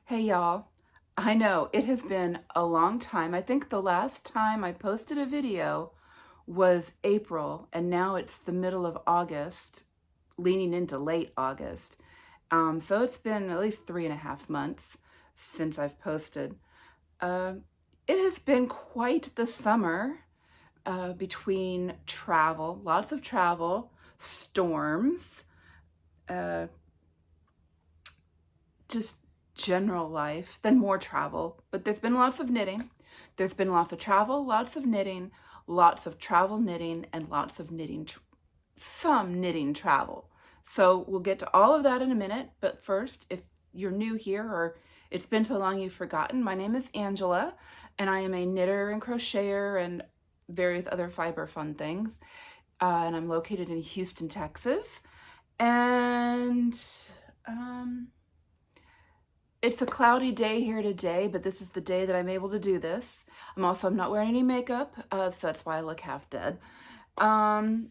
Hey y'all, I know it has been a long time. I think the last time I posted a video was April, and now it's the middle of August, leaning into late August. So it's been at least 3.5 months since I've posted. Uh, it has been quite the summer between travel, lots of travel, storms, uh, just general life, then more travel. But there's been lots of knitting. There's been lots of travel, lots of knitting, lots of travel knitting, and lots of knitting, some knitting travel. So we'll get to all of that in a minute. But first, if you're new here or it's been so long you've forgotten, my name is Angela, and I am a knitter and crocheter and various other fiber fun things. And I'm located in Houston, Texas. And um, it's a cloudy day here today, but this is the day that I'm able to do this. I'm not wearing any makeup, so that's why I look half dead. Um,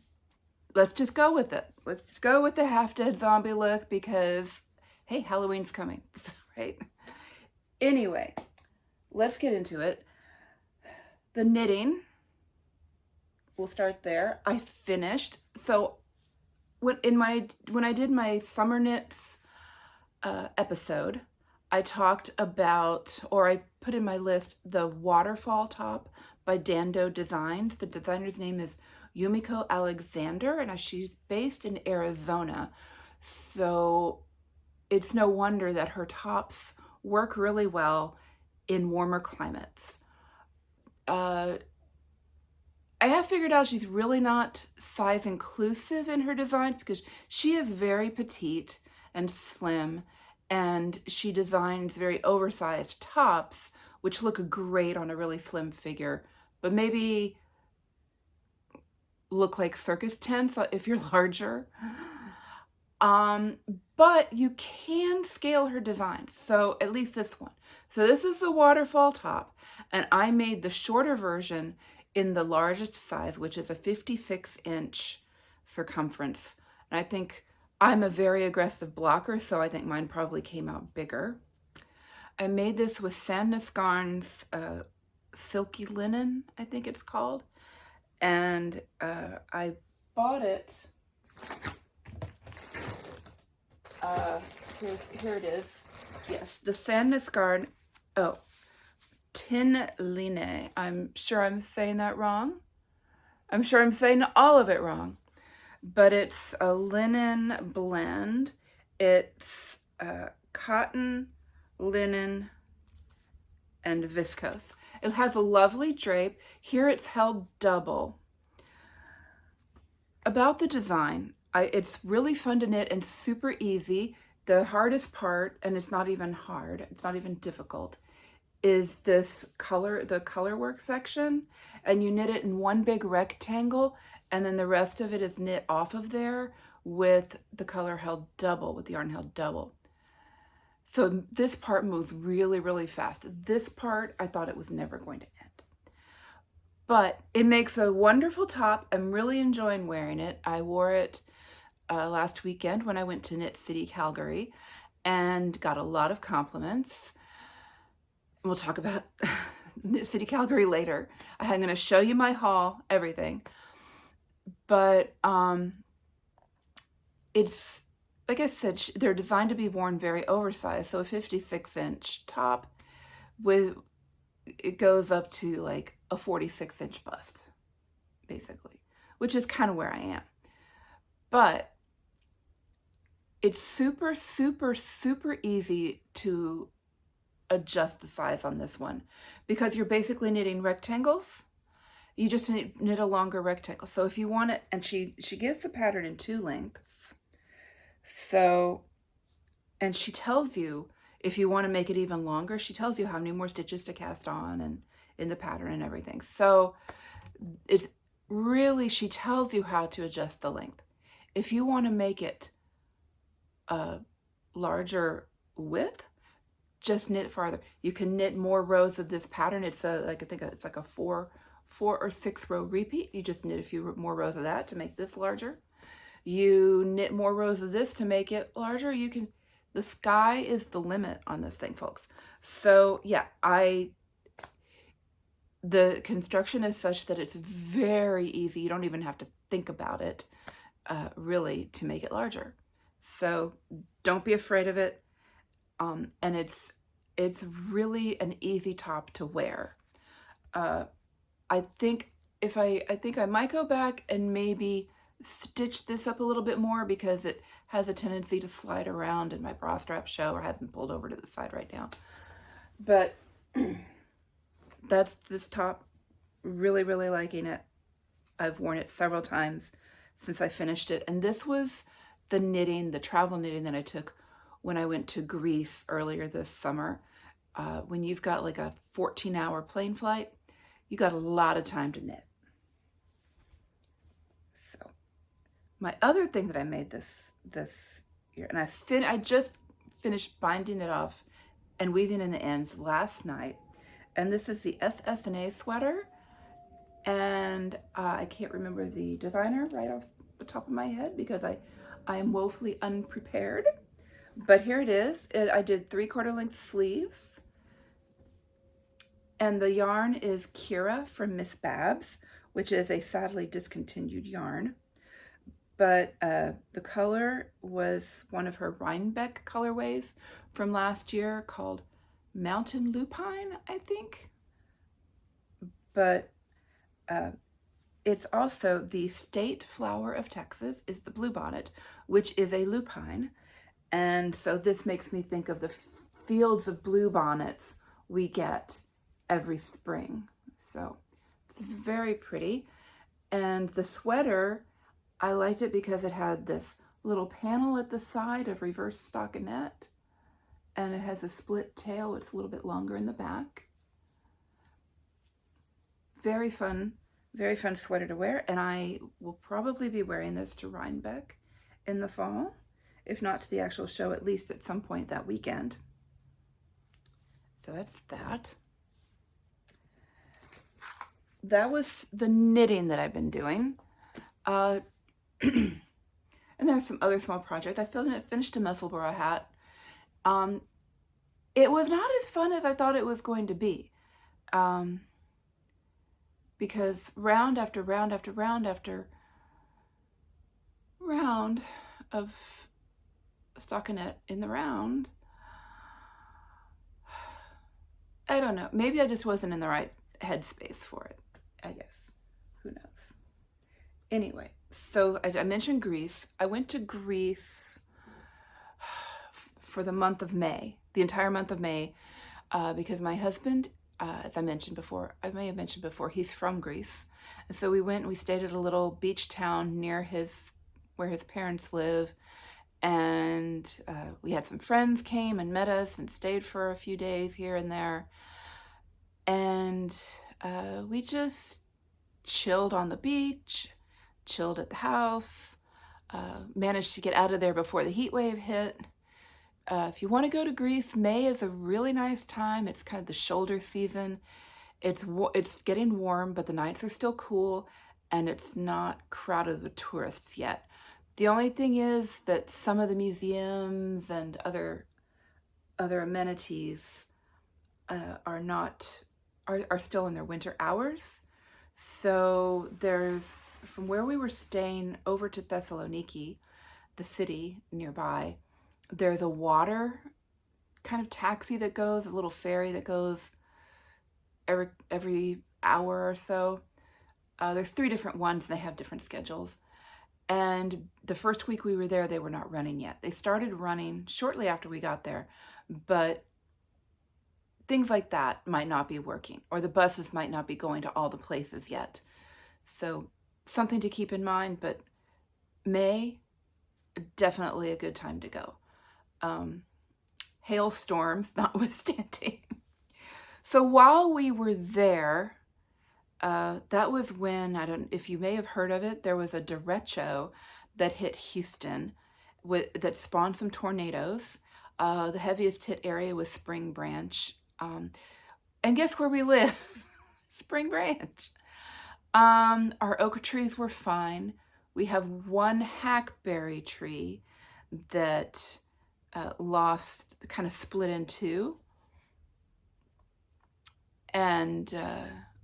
let's just go with it. Let's just go with the half dead zombie look because, hey, Halloween's coming, right? Anyway, let's get into it. The knitting, we'll start there. I finished. So when I did my summer knits episode, I talked about, or I put in my list, the Waterfall top by DanDoh Designs. The designer's name is Yumiko Alexander, and she's based in Arizona. So it's no wonder that her tops work really well in warmer climates. I have figured out she's really not size inclusive in her designs because she is very petite and slim, and she designs very oversized tops, which look great on a really slim figure, but maybe look like circus tents if you're larger. But you can scale her designs, so at least this one. So this is the waterfall top, and I made the shorter version in the largest size, which is a 56-inch circumference. And I think I'm a very aggressive blocker, so I think mine probably came out bigger. I made this with Sandnes Garn's Silky Linen, I think it's called. And I bought it. Here it is. Yes, the Sandnes Garn. Oh, Tin Line. I'm sure I'm saying that wrong. I'm sure I'm saying all of it wrong. But it's a linen blend. It's cotton, linen, and viscose. It has a lovely drape. Here it's held double. About the design, it's really fun to knit and super easy. The hardest part, and it's not even hard, it's not even difficult, is this color, the color work section, and you knit it in one big rectangle, and then the rest of it is knit off of there with the color held double, with the yarn held double. So this part moves really, really fast. This part, I thought it was never going to end. But it makes a wonderful top. I'm really enjoying wearing it. I wore it last weekend when I went to Knit City Calgary and got a lot of compliments. We'll talk about Knit City Calgary later. I'm going to show you my haul, everything. But it's, like I said, they're designed to be worn very oversized. So a 56-inch top it goes up to like a 46-inch bust, basically, which is kind of where I am. But it's super, super, super easy to adjust the size on this one because you're basically knitting rectangles. You just knit a longer rectangle. So if you want it, and she gives the pattern in 2 lengths. So, and she tells you if you want to make it even longer, she tells you how many more stitches to cast on and in the pattern and everything. So it's really, she tells you how to adjust the length. If you want to make it a larger width, just knit farther. You can knit more rows of this pattern. It's I think it's like a 4 or 6 row repeat. You just knit a few more rows of that to make this larger. You knit more rows of this to make it larger. You can The sky is the limit on this thing, folks. So yeah, the construction is such that it's very easy. You don't even have to think about it, really, to make it larger. So don't be afraid of it. And it's really an easy top to wear. I think I think I might go back and maybe stitch this up a little bit more because it has a tendency to slide around and my bra straps show. I have them pulled over to the side right now. But that's this top. Really, really liking it. I've worn it several times since I finished it. And this was the knitting, the travel knitting that I took when I went to Greece earlier this summer. When you've got like a 14-hour plane flight, you got a lot of time to knit. So my other thing that I made this year, and I just finished binding it off and weaving in the ends last night. And this is the SSNA sweater. And I can't remember the designer right off the top of my head because I am woefully unprepared. But here it is. I did 3/4 length sleeves. And the yarn is Kira from Miss Babs, which is a sadly discontinued yarn. But the color was one of her Rhinebeck colorways from last year called Mountain Lupine, I think. But it's also the state flower of Texas is the bluebonnet, which is a lupine. And so this makes me think of the fields of bluebonnets we get every spring. So it's very pretty. And the sweater, I liked it because it had this little panel at the side of reverse stockinette. And it has a split tail. It's a little bit longer in the back. Very fun sweater to wear. And I will probably be wearing this to Rhinebeck in the fall, if not to the actual show, at least at some point that weekend. So that's that. That was the knitting that I've been doing. And there's some other small project. I finished a Musselburgh hat. It was not as fun as I thought it was going to be. Because round after round after round after round of stockinette in the round, I don't know. Maybe I just wasn't in the right headspace for it, I guess. Who knows? Anyway, so I mentioned Greece. I went to Greece for the month of May, the entire month of May, because my husband, as I mentioned before, I may have mentioned before, he's from Greece. And so we went and we stayed at a little beach town near where his parents live. And we had some friends came and met us and stayed for a few days here and there. And we just chilled on the beach, chilled at the house, managed to get out of there before the heat wave hit. If you want to go to Greece, May is a really nice time. It's kind of the shoulder season. It's getting warm, but the nights are still cool, and it's not crowded with tourists yet. The only thing is that some of the museums and other amenities are still in their winter hours. So there's, from where we were staying over to Thessaloniki, the city nearby, there's a water kind of taxi that goes, a little ferry that goes every hour or so. There's 3 different ones, and they have different schedules. And the first week we were there, they were not running yet. They started running shortly after we got there, but things like that might not be working, or the buses might not be going to all the places yet. So something to keep in mind, but May, definitely a good time to go. Hailstorms notwithstanding. So while we were there, that was when, I don't, if you may have heard of it, there was a derecho that hit Houston that spawned some tornadoes. The heaviest hit area was Spring Branch. And guess where we live? Spring Branch. Our oak trees were fine. We have one hackberry tree that lost, kind of split in two, and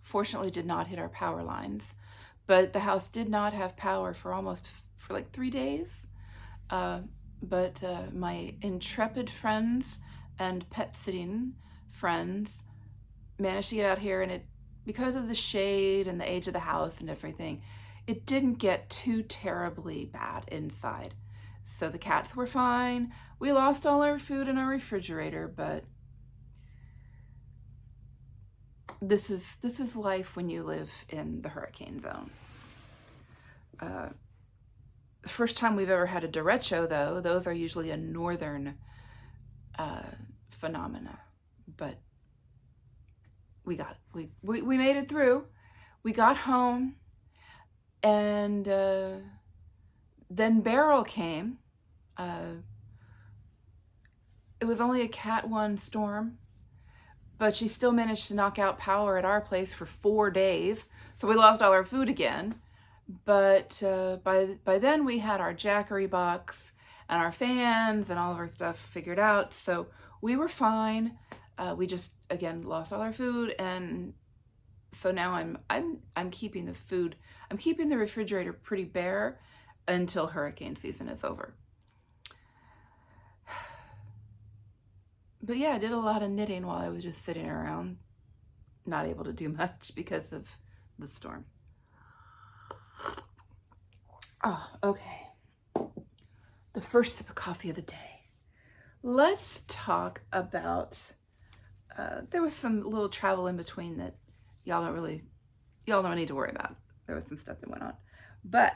fortunately did not hit our power lines. But the house did not have power for like 3 days. But my intrepid friends and pet sitting friends managed to get out here, and it, because of the shade and the age of the house and everything, it didn't get too terribly bad inside. So the cats were fine. We lost all our food in our refrigerator, but this is life when you live in the hurricane zone. The first time we've ever had a derecho, though, those are usually a northern phenomena. But we got it. We made it through. We got home, and then Beryl came. It was only a Cat 1 storm, but she still managed to knock out power at our place for 4 days. So we lost all our food again. But by then we had our Jackery box and our fans and all of our stuff figured out. So we were fine. We just, again, lost all our food, and so now I'm keeping the food, I'm keeping the refrigerator pretty bare until hurricane season is over. But yeah, I did a lot of knitting while I was just sitting around, not able to do much because of the storm. Oh, okay. The first sip of coffee of the day. Let's talk about, there was some little travel in between that y'all don't need to worry about. There was some stuff that went on. But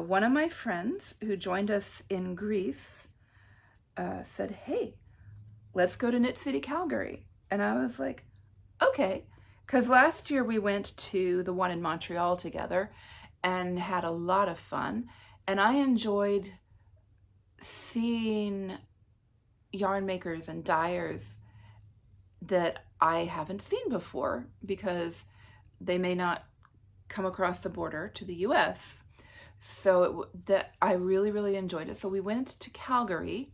one of my friends who joined us in Greece said, hey, let's go to Knit City Calgary. And I was like, okay. Because last year we went to the one in Montreal together and had a lot of fun. And I enjoyed seeing yarn makers and dyers that I haven't seen before because they may not come across the border to the US. So I really enjoyed it. So we went to Calgary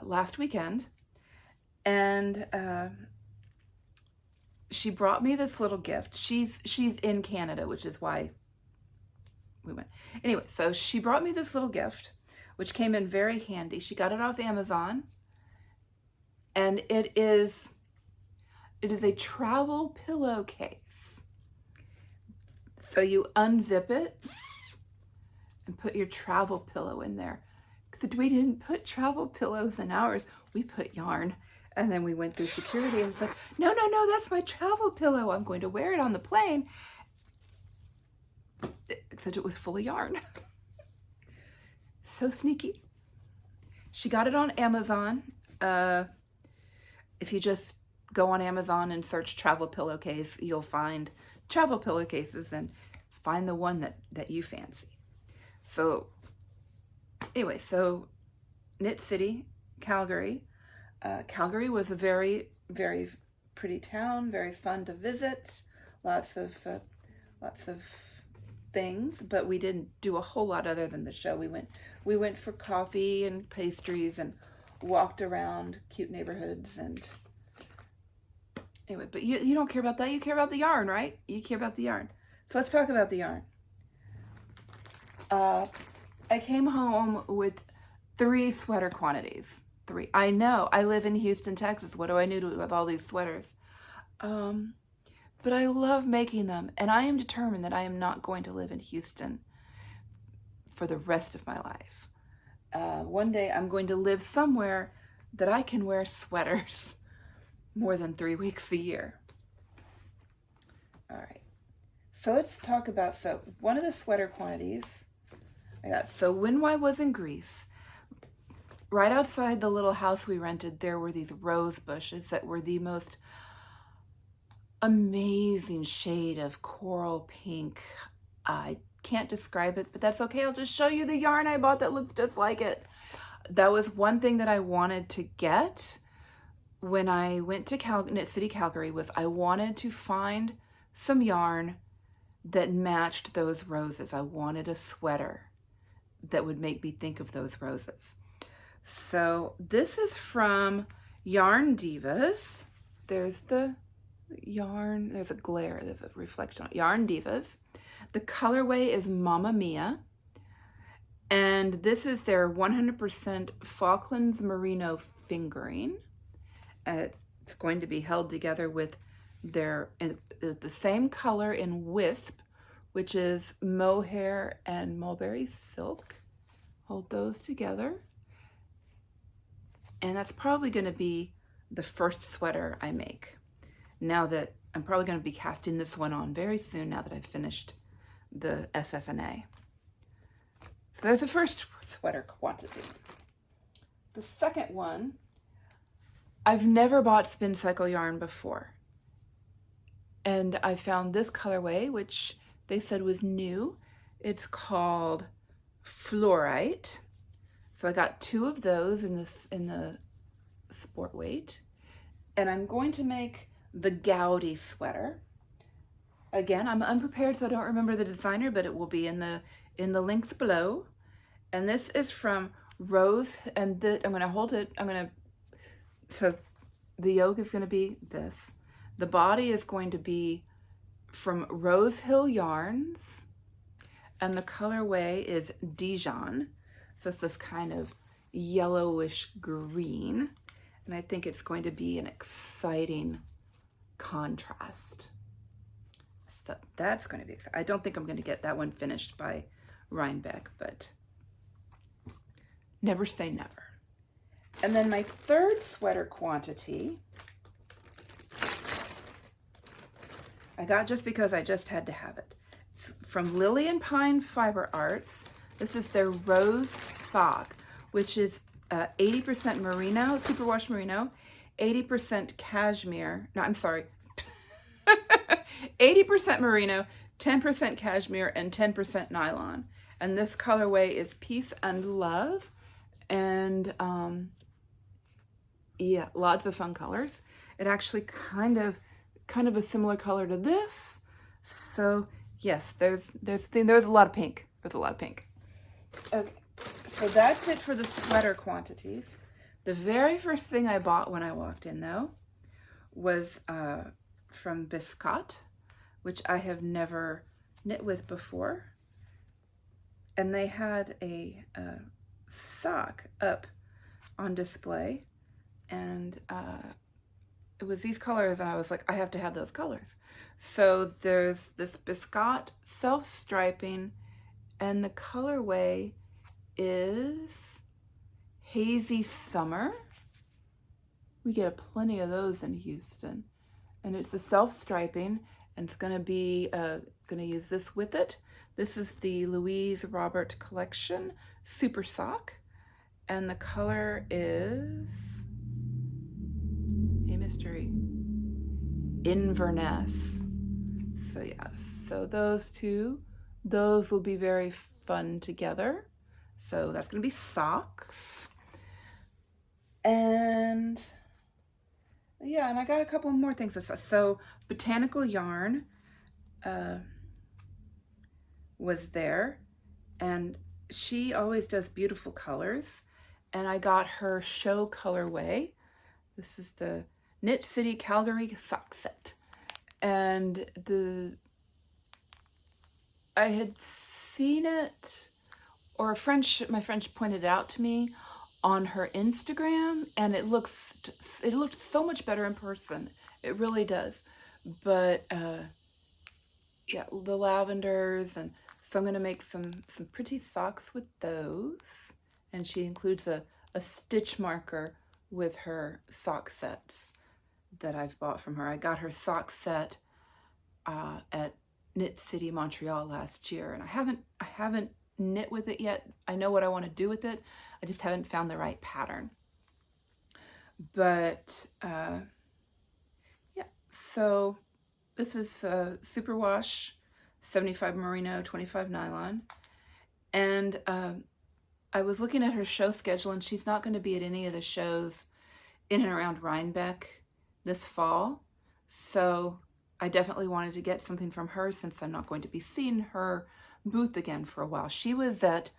last weekend, and she brought me this little gift. She's in Canada, which is why we went. Anyway, so she brought me this little gift, which came in very handy. She got it off Amazon, and it is a travel pillowcase. So you unzip it and put your travel pillow in there. Except we didn't put travel pillows in ours. We put yarn. And then we went through security and it's like, no, that's my travel pillow. I'm going to wear it on the plane. Except it was full of yarn. So sneaky. She got it on Amazon. If you just go on Amazon and search travel pillowcase, you'll find travel pillowcases and find the one that you fancy. So anyway, so Knit City, Calgary. Calgary was a very pretty town, very fun to visit. Lots of things, but we didn't do a whole lot other than the show. We went for coffee and pastries and walked around cute neighborhoods. And anyway, but you don't care about that. You care about the yarn, right? You care about the yarn. So let's talk about the yarn. I came home with 3 sweater quantities. 3. I know, I live in Houston, Texas. What do I do with all these sweaters? But I love making them, and I am determined that I am not going to live in Houston for the rest of my life. One day I'm going to live somewhere that I can wear sweaters more than 3 weeks a year. All right, so let's talk about, so one of the sweater quantities I got, so when I was in Greece, right outside the little house we rented, there were these rose bushes that were the most amazing shade of coral pink. I can't describe it, but that's okay. I'll just show you the yarn I bought that looks just like it. That was one thing that I wanted to get when I went to Knit City, Calgary, was I wanted to find some yarn that matched those roses. I wanted a sweater that would make me think of those roses. So this is from Yarn Divas. There's the yarn, there's a glare, there's a reflection on it. Yarn Divas. The colorway is Mamma Mia. And this is their 100% Falklands Merino fingering. It's going to be held together with the same color in Wisp, which is mohair and mulberry silk. Hold those together. And that's probably going to be the first sweater I make. Now that I'm probably going to be casting this one on very soon now that I've finished the SSNA. So there's the first sweater quantity. The second one, I've never bought Spin Cycle yarn before. And I found this colorway, which they said was new. It's called Fluorite. So I got 2 of those in the sport weight. And I'm going to make the Gaudi sweater. Again, I'm unprepared, so I don't remember the designer, but it will be in the links below. And this is from Rose, and I'm going to hold it. So the yoke is going to be this. The body is going to be from Rose Hill Yarns, and the colorway is Dijon. So it's this kind of yellowish green, and I think it's going to be an exciting contrast. So that's going to be exciting. I don't think I'm going to get that one finished by Rhinebeck, but never say never. And then my third sweater quantity, I got just because I just had to have it. It's from Lily and Pine Fiber Arts. This is their Rose Sock, which is 80% merino, superwash merino, 80% cashmere. No, I'm sorry. 80% merino, 10% cashmere, and 10% nylon. And this colorway is Peace and Love. And yeah, lots of fun colors. It actually kind of a similar color to this. So yes, there's a lot of pink. There's a lot of pink. Okay, so that's it for the sweater quantities. The very first thing I bought when I walked in, though, was from Biscotte, which I have never knit with before. And they had a sock up on display, and it was these colors, and I was like, I have to have those colors. So there's this Biscotte self-striping, and the colorway is Hazy Summer. We get plenty of those in Houston. And it's a self-striping, and it's gonna be, gonna use this with it. This is the Louise Robert Collection Super Sock, and the color is a mystery, Inverness. So yeah, so those two, those will be very fun together. So that's gonna be socks. And yeah, and I got a couple more things. So Botanical Yarn was there, and she always does beautiful colors. And I got her show colorway. This is the Knit City Calgary sock set. And I had seen it, or my friend pointed it out to me on her Instagram, and it looked so much better in person. It really does. But yeah, the lavenders, and so I'm gonna make some pretty socks with those. And she includes a stitch marker with her sock sets that I've bought from her. I got her sock set at Knit City Montreal last year, and I haven't knit with it yet. I know what I want to do with it. I just haven't found the right pattern. But yeah, so this is Superwash 75 merino, 25 nylon. And I was looking at her show schedule, and she's not going to be at any of the shows in and around Rhinebeck this fall. So I definitely wanted to get something from her, since I'm not going to be seeing her booth again for a while. She was at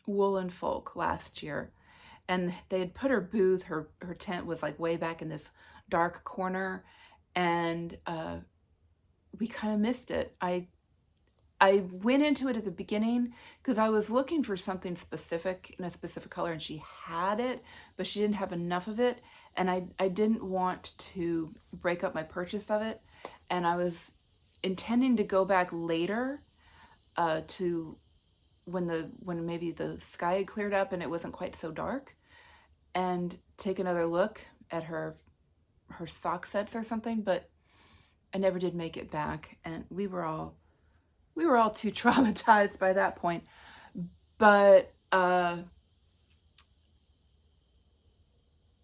Woolen Folk last year, and they had put her booth, her tent was like way back in this dark corner, and we kind of missed it. I went into it at the beginning because I was looking for something specific in a specific color, and she had it, but she didn't have enough of it, and I didn't want to break up my purchase of it, and I was intending to go back later to when maybe the sky had cleared up and it wasn't quite so dark, and take another look at her sock sets or something, but I never did make it back, and we were all too traumatized by that point. But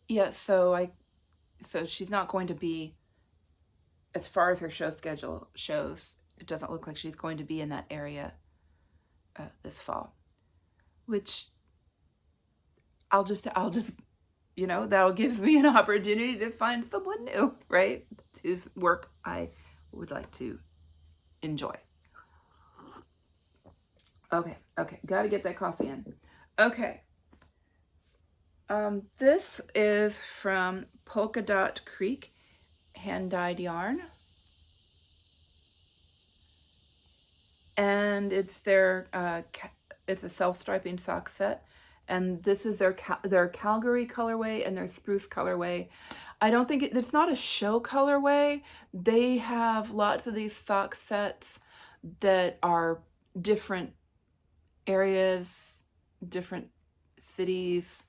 yeah, so she's not going to be, as far as her show schedule shows, it doesn't look like she's going to be in that area this fall, which I'll just that'll give me an opportunity to find someone new, right? Whose work I would like to enjoy. Okay, gotta get that coffee in. Okay. This is from Polka Dot Creek hand-dyed yarn. And it's their, it's a self-striping sock set. And this is their Calgary colorway and their spruce colorway. I don't think it's not a show colorway. They have lots of these sock sets that are different areas, different cities,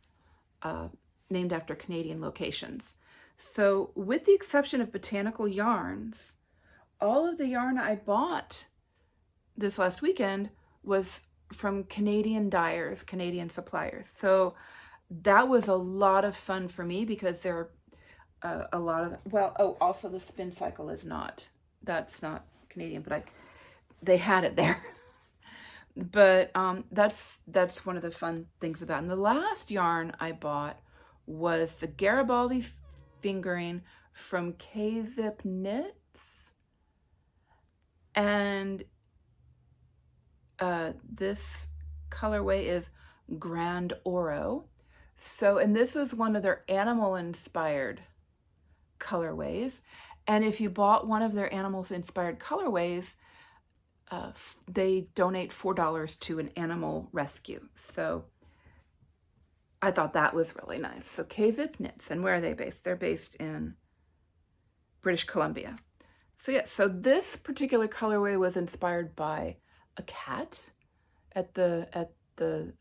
named after Canadian locations. So with the exception of Botanical Yarns, all of the yarn I bought this last weekend was from Canadian dyers, Canadian suppliers. So that was a lot of fun for me because there are a lot of, also the spin cycle is not, that's not Canadian, but they had it there. But that's one of the fun things about it. And the last yarn I bought was the Garibaldi fingering from K-Zip Knits. And this colorway is Grand Oro. So, and this is one of their animal inspired colorways. And if you bought one of their animals inspired colorways, they donate $4 to an animal rescue. So I thought that was really nice. So K-Zip Knits, and where are they based? They're based in British Columbia. So yeah, so this particular colorway was inspired by a cat at the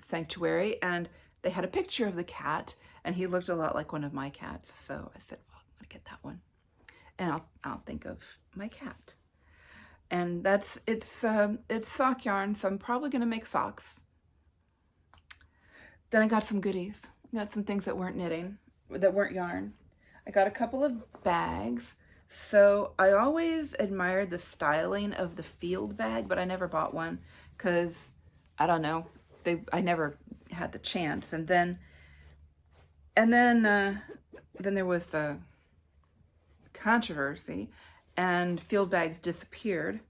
sanctuary, and they had a picture of the cat, and he looked a lot like one of my cats. So I said, well, I'm gonna get that one, and I'll think of my cat. And it's sock yarn, so I'm probably gonna make socks. Then I got some goodies. I got some things that weren't knitting, that weren't yarn. I got a couple of bags. So I always admired the styling of the field bag, but I never bought one because I don't know, I never had the chance. And then there was the controversy, and field bags disappeared.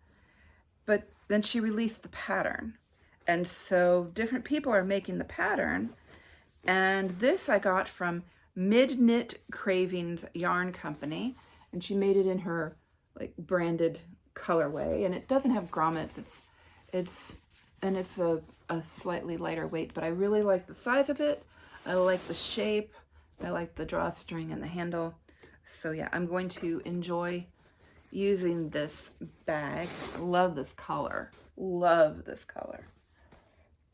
But then she released the pattern, and so different people are making the pattern. And this I got from Mid-Knit Cravings Yarn Company, and she made it in her like branded colorway, and it doesn't have grommets. It's a slightly lighter weight, but I really like the size of it. I like the shape. I like the drawstring and the handle. So yeah, I'm going to enjoy using this bag. Love this color. Love this color.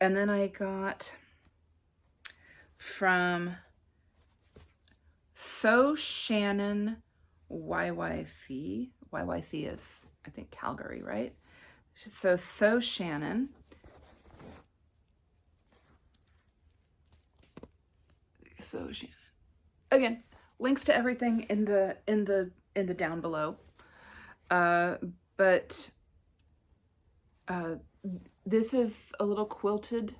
And then I got from So Shannon YYC. YYC is, I think, Calgary, right? So Shannon. So Shannon. Again, links to everything in the down below. But this is a little quilted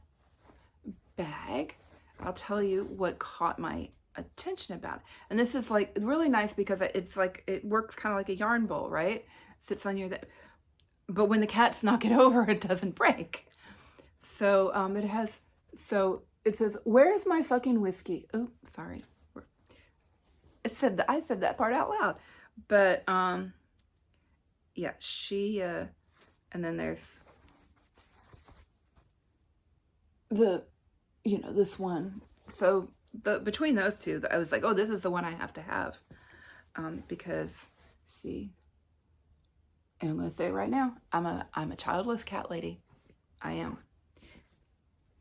bag. I'll tell you what caught my attention about it. And this is like really nice because it's like, it works kind of like a yarn bowl, right? It sits on your, but when the cats knock it over, it doesn't break. So it has So it says, "Where's my fucking whiskey?" Oh, sorry. I said that part out loud. But yeah, she and then there's the, you know, this one. So between those two, I was like, oh, this is the one I have to have. Because see, and I'm gonna say it right now, I'm a childless cat lady. I am.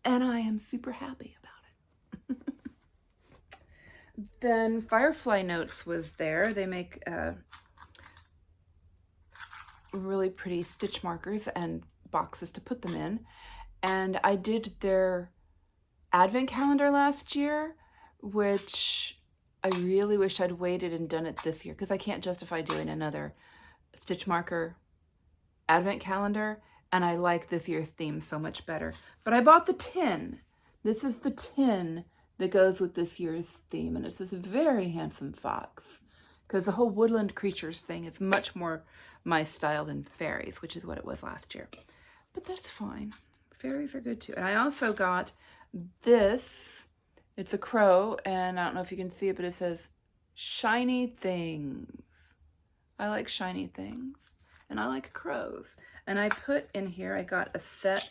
And I am super happy about it. Then Firefly Notes was there. They make really pretty stitch markers and boxes to put them in. And I did their advent calendar last year, which I really wish I'd waited and done it this year, because I can't justify doing another stitch marker advent calendar, and I like this year's theme so much better. But I bought the tin. This is the tin that goes with this year's theme, and it's this very handsome fox, because the whole woodland creatures thing is much more my style than fairies, which is what it was last year. But that's fine. Fairies are good too. And I also got this. It's a crow, and I don't know if you can see it, but it says shiny things. I like shiny things, and I like crows. And I put in here, I got a set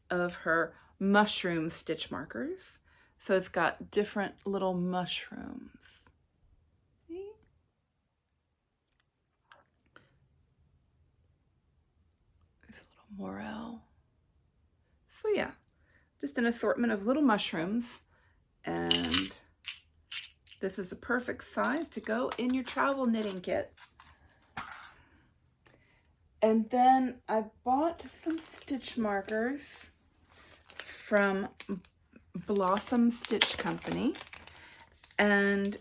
of her mushroom stitch markers. So it's got different little mushrooms. See? There's a little morel. So yeah, just an assortment of little mushrooms, and this is a perfect size to go in your travel knitting kit. And then I bought some stitch markers from Blossom Stitch Company, and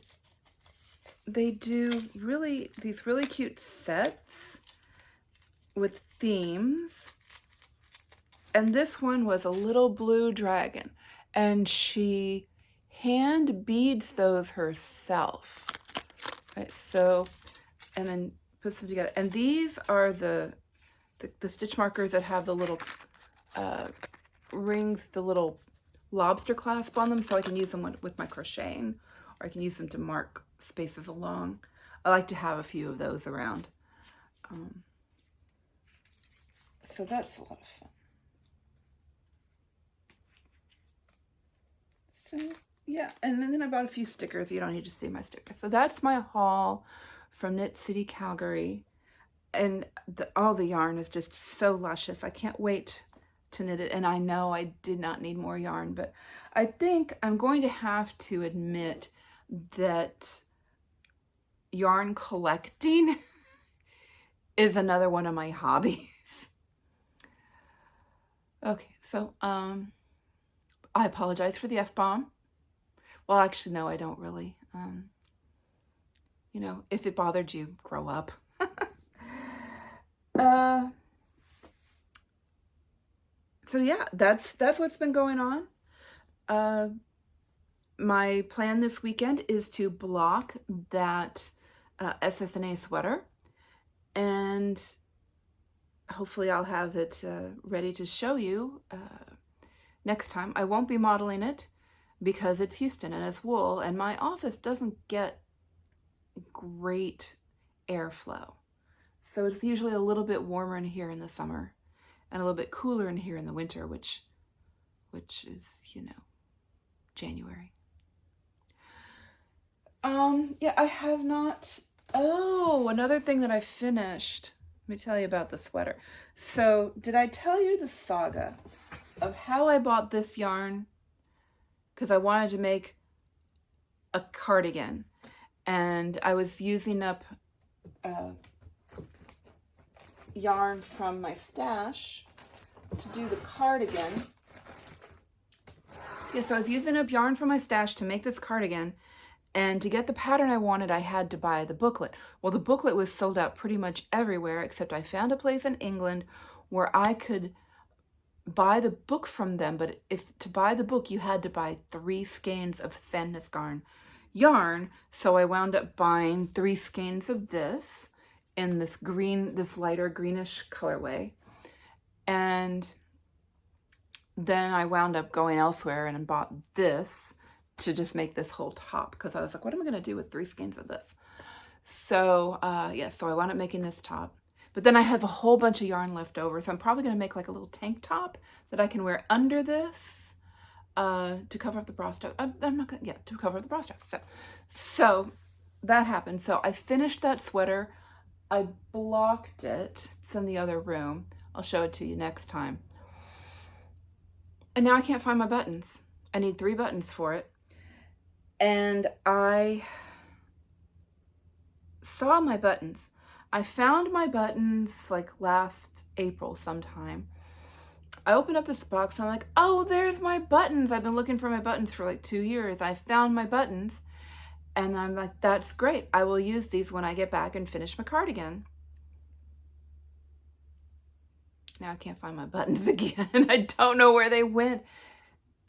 they do these really cute sets with themes. And this one was a little blue dragon, and she hand beads those herself, right? So, and then puts them together. And these are the stitch markers that have the little rings, the little lobster clasp on them, so I can use them with my crocheting, or I can use them to mark spaces along. I like to have a few of those around. So that's a lot of fun. So yeah, and then I bought a few stickers. You don't need to see my stickers. So that's my haul from Knit City Calgary. And all the yarn is just so luscious. I can't wait to knit it. And I know I did not need more yarn, but I think I'm going to have to admit that yarn collecting is another one of my hobbies. Okay, so I apologize for the F-bomb. Well, actually, no, I don't really. You know, if it bothered you, grow up. So yeah, that's what's been going on. My plan this weekend is to block that SSNA sweater, and hopefully I'll have it ready to show you next time. I won't be modeling it because it's Houston and it's wool, and my office doesn't get great airflow. So it's usually a little bit warmer in here in the summer and a little bit cooler in here in the winter, which is, you know, January. Yeah, I have not. Oh, another thing that I finished. Let me tell you about the sweater. So, did I tell you the saga of how I bought this yarn? Because I wanted to make a cardigan, and I was using up yarn from my stash to do the cardigan. Yeah, so I was using up yarn from my stash to make this cardigan, and to get the pattern I wanted, I had to buy the booklet. Well, the booklet was sold out pretty much everywhere, except I found a place in England where I could buy the book from them, but to buy the book, you had to buy 3 skeins of Sandnes yarn, so I wound up buying 3 skeins of this in this lighter greenish colorway. And then I wound up going elsewhere and bought this to just make this whole top, because I was like, what am I going to do with 3 skeins of this? So yeah, so I wound up making this top. But then I have a whole bunch of yarn left over, so I'm probably going to make like a little tank top that I can wear under this to cover up the bra strap. I'm not gonna, yeah, to cover up the bra strap. So that happened. So I finished that sweater. I blocked it. It's in the other room. I'll show it to you next time. And now I can't find my buttons. I need 3 buttons for it. And I saw my buttons. I found my buttons like last April sometime. I opened up this box and I'm like, oh, there's my buttons. I've been looking for my buttons for like 2 years. I found my buttons and I'm like, that's great. I will use these when I get back and finish my cardigan. Now I can't find my buttons again. I don't know where they went.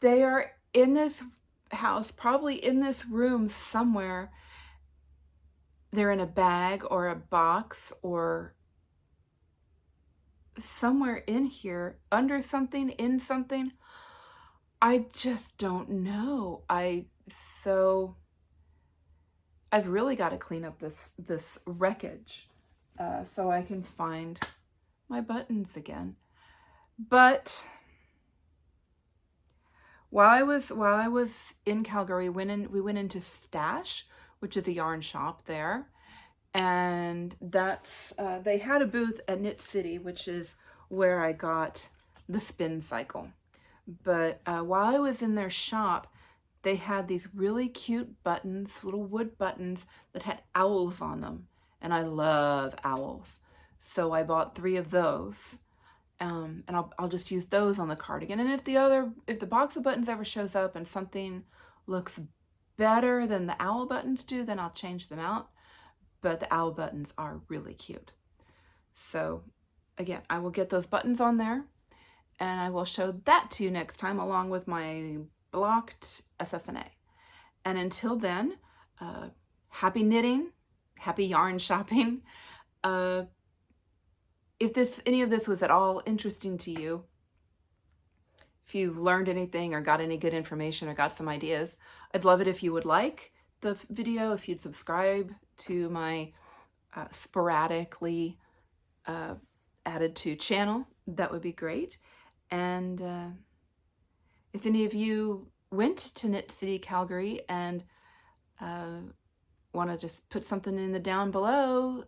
They are in this house, probably in this room somewhere. They're in a bag or a box or somewhere in here, under something, in something. I just don't know. So I've really got to clean up this wreckage so I can find my buttons again. But while I was in Calgary, we went into Stash, which is a yarn shop there. And that's, they had a booth at Knit City, which is where I got the spin cycle. But while I was in their shop, they had these really cute buttons, little wood buttons that had owls on them. And I love owls. So I bought 3 of those. And I'll just use those on the cardigan. And if the box of buttons ever shows up and something looks better than the owl buttons do, then I'll change them out. But the owl buttons are really cute. So again, I will get those buttons on there and I will show that to you next time along with my blocked SSNA. And until then, happy knitting, happy yarn shopping. If any of this was at all interesting to you, if you learned anything or got any good information or got some ideas, I'd love it if you would like the video, if you'd subscribe to my sporadically added to channel, that would be great. And if any of you went to Knit City Calgary and want to just put something in the down below,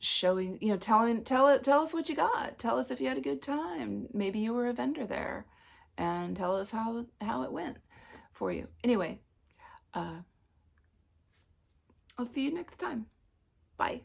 showing, you know, tell us what you got. Tell us if you had a good time. Maybe you were a vendor there, and tell us how it went for you. Anyway, I'll see you next time. Bye.